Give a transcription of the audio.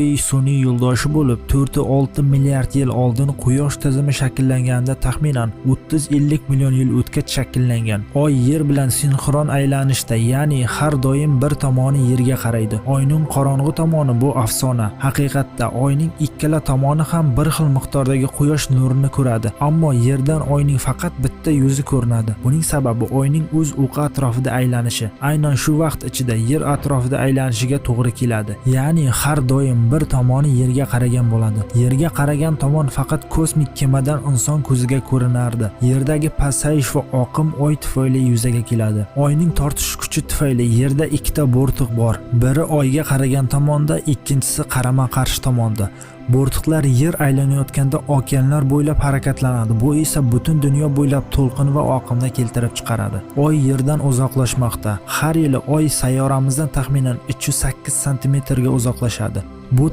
Sun'iy yo'ldoshi bo'lib, 4-6 milliard yil oldin Quyosh tizimi shakllanganda taxminan 30-50 million yil o'tgach shakllangan. Oy Yer bilan sinxron aylanishda, ya'ni har doim bir tomoni Yerga qaraydi. Oyning qorong'u tomoni bu afsona. Haqiqatda Oyning ikkala tomoni ham bir xil miqdordagi Quyosh nurini ko'radi, ammo Yerdan Oyning faqat bitta yuzi ko'rinadi. Buning sababi Oyning o'z o'qi atrofida aylanishi. Aynan shu vaqt ichida Yer atrofida aylanishiga to'g'ri keladi. Ya'ni har doim bir tomoni Yerga qaragan bo'ladi. Yerga qaragan tomon faqat kosmik kemadan inson ko'ziga ko'rinardi. Yerdagi pasayish va oqim Oy tufayli yuzaga keladi. Oyning tortish kuchi tufayli Yerda ikkita bo'rtiq bor. Biri Oyga qaragan tomonda, ikkinchisi qarama-qarshi tomonda. Bo'rtiqlar Yer aylanayotganda okeanlar bo'ylab harakatlanadi. Bu esa butun dunyo bo'ylab to'lqin va oqimni keltirib chiqaradi. Oy Yerdan uzoqlashmoqda. Har yili Oy sayyoramizdan taxminan 308 sm ga uzoqlashadi. Bu